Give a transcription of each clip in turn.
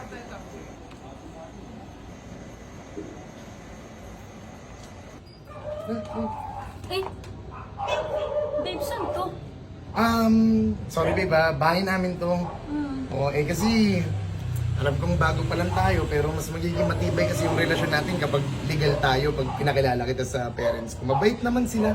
Eh, babe, saan to? Sorry babe bahay namin to. Oo, kasi alam kong bago pa lang tayo pero mas magiging matibay kasi yung relasyon natin kapag legal tayo, pag pinakilala kita sa parents ko. Mabait naman sila.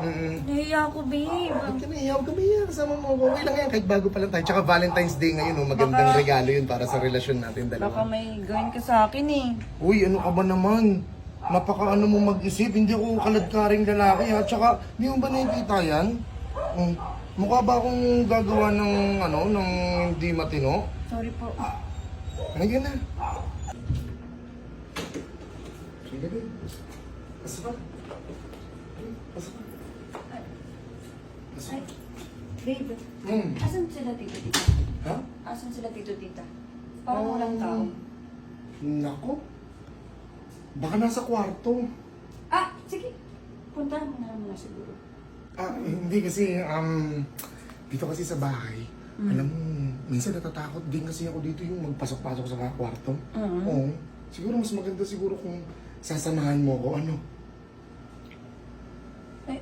Nahiya ako, babe. Ba't ka naiyaw? Kami kasama mo. Okay lang yan kahit bago pa lang tayo. Tsaka Valentine's Day ngayon, magandang regalo yun para sa relasyon natin Baka dalawa. may gawin ka sa akin eh. Uy, ano ka ba naman? Napaka mo mag-isip, hindi ako kaladkaring lalaki ha. Tsaka, di mo ba nakikita yan? Mukha ba akong gagawa ng ng hindi matino? Sorry po. Nagyan na. Sige din. Pasok ka. Pasok ka. Pasok Ay, ka. babe. Asan sila tito-tita? Ha? Asan sila tito-tita? Parang walang tao. Nako. Baka nasa kwarto. Ah, sige. Puntahan mo na lang muna siguro. Hindi kasi, dito kasi sa bahay, alam mo, minsan natatakot din kasi ako dito yung magpasok-pasok sa mga kwarto. Oo. Siguro mas maganda siguro kung sasamahan mo ako, ano? Eh,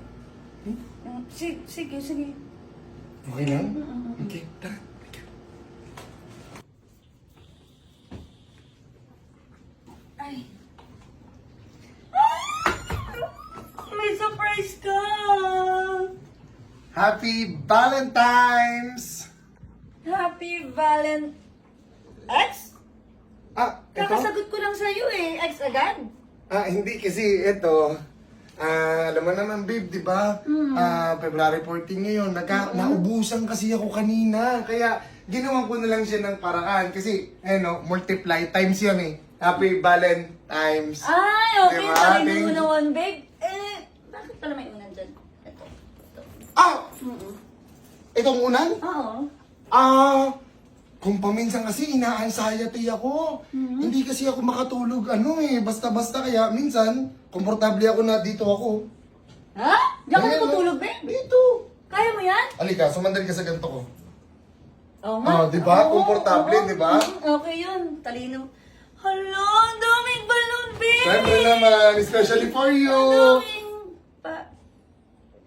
sige. Okay lang? Okay, tara. Ay. May surprise ka! Happy Valentine's! Happy Valen... Ex? Ito? Kakasagot ko lang sa'yo eh. Ex agad? Hindi kasi ito, alam mo naman babe, di ba? February 14 ngayon, naubusan kasi ako kanina. Kaya ginawan ko na lang siya ng paraan. Kasi, multiply times yan eh. Happy Valentine's. Ay, okay. Diba? Talino mo naman, babe. Bakit pala may unan dyan? Ito. Itong unan? Oo. Kung paminsan kasi ina-anxiety ako. Hindi kasi ako makatulog basta-basta kaya minsan komportable ako na dito ako. Ha? Diyan ka Ayan, natutulog, babe? Dito. Kaya mo yan? Halika, sumandal ka sa ganito ko. Oo nga. Di ba? Oo, Komportable, oo. di ba? Okay yun. Talino. Hala, ang daming balloon, babe! Siyempre naman, especially for you. Ang daming...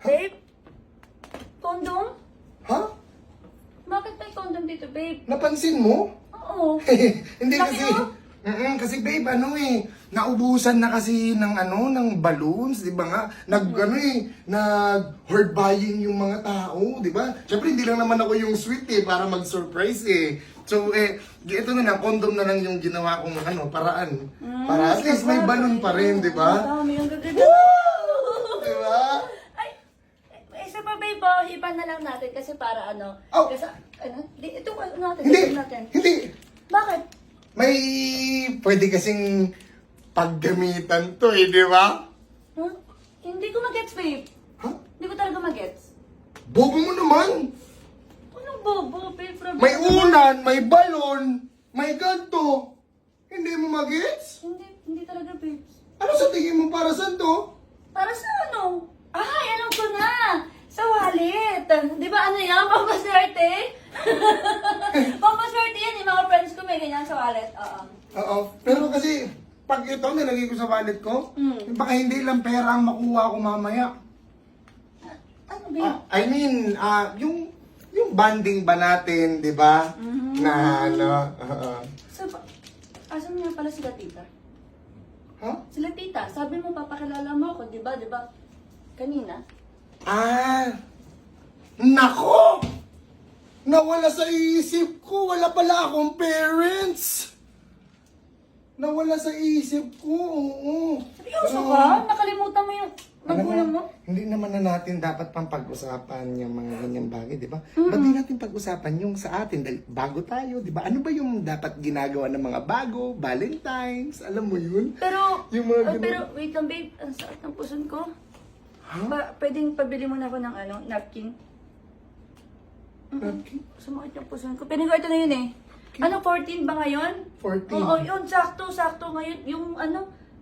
Babe? Condom? Ha? Bakit may condom dito, babe? Napansin mo? Oo. Hindi Laki, kasi, no? kasi babe, naubusan na kasi ng balloons, di ba nga? Nag-hoard buying yung mga tao, di ba? Siyempre, hindi lang naman ako yung sweet para mag-surprise So, ito na lang, condom na lang yung ginawa kong paraan. Para at least may balloon pa rin, di ba? Ang dami, ang gaganda. Di ba? Ay, isa pa, babe, iban na lang natin kasi para Oh. Kasi, ito natin, Hindi, ito natin. hindi. Bakit? May pwede kasing paggamitan to di ba? Huh? Hindi ko magets, babe. Ha? Hindi ko talaga magets. Bobo mo naman! Anong bobo, babe? May unan, may balon, may ganto. Hindi mo magets? Hindi talaga, babe. Ano sa tingin mo para saan to? Para sa ano? Ay, alam ko na! Sa wallet! Di ba yan? Pampaswerte? Pampaswerte yan, yung mga friends ko may ganyan sa wallet. Oo. Pero kasi, pag ito nilagay ko sa wallet ko, baka hindi lang pera ang makuha ko mamaya. Ano, babe? I mean, yung bonding ba natin, di ba? Na So, asan nga pala sila tita? Ha? Sila tita, sabi mo papakilala mo ako, di ba? Di ba? Kanina? Nako! Nawala sa isip ko, wala pala akong parents. Nawala sa isip ko, oo. Seryoso ka? Nakalimutan mo yung magulang mo? Hindi naman na natin dapat pang pag-usapan yung mga ganyang bagay, di ba? Ba't di natin pag-usapan yung sa atin, dahil bago tayo, di ba? Ano ba yung dapat ginagawa ng mga bago, Valentine's, alam mo yun? Pero, Yung mga ganun. pero wait lang, babe. Ang sakit ng puson ko. Ha? Pwedeng pabili mo na ako ng napkin? Napkin? Sumakit yung puson ko. Pwedeng ko ito na yun eh. Ano, 14 ba ngayon? 14. Oo, yun. Sakto ngayon. Yung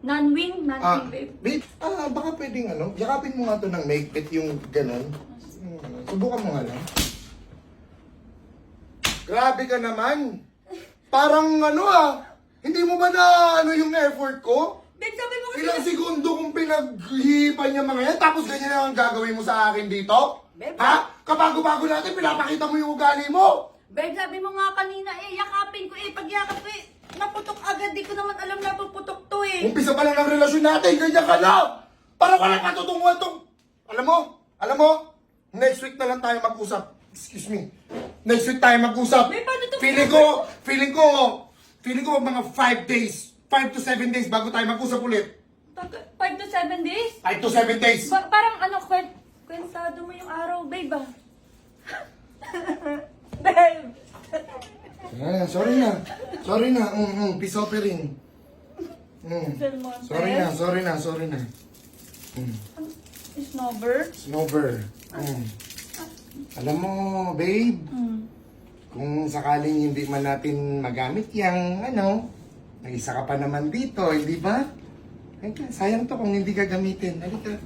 non-wing, babe. Babe, baka pwedeng yakapin mo nga to ng make-it yung ganun. Subukan mo nga lang. Grabe ka naman! Parang hindi mo ba na yung effort ko? Babe, sabi mo kasi... Ilang segundo kong pinaghihipan yung mga yan, tapos ganyan na ang gagawin mo sa akin dito? Babe, Ha? Kabago-bago natin, pinapakita mo yung ugali mo. Babe, sabi mo nga kanina yakapin ko pagyakap ko naputok agad. Di ko naman alam na puputok to Umpisa pa lang ng relasyon natin, ganyan ka na. Para wala patutunguhan tong... Alam mo, next week na lang tayo mag-usap. Excuse me. Next week tayo mag-usap. Babe, paano to? Feeling ko mga 5 days. 5 to 7 days bago tayo mag-usap ulit. 5 to 7 days? 5 to 7 days. Parang kwentado mo yung araw, babe Babe! Sorry na. Peace offering. Sorry na. Snowbird? Alam mo, babe, kung sakaling hindi man natin magamit yung may isa ka pa naman dito, hindi ba? Sayang to kung hindi gagamitin. Halika.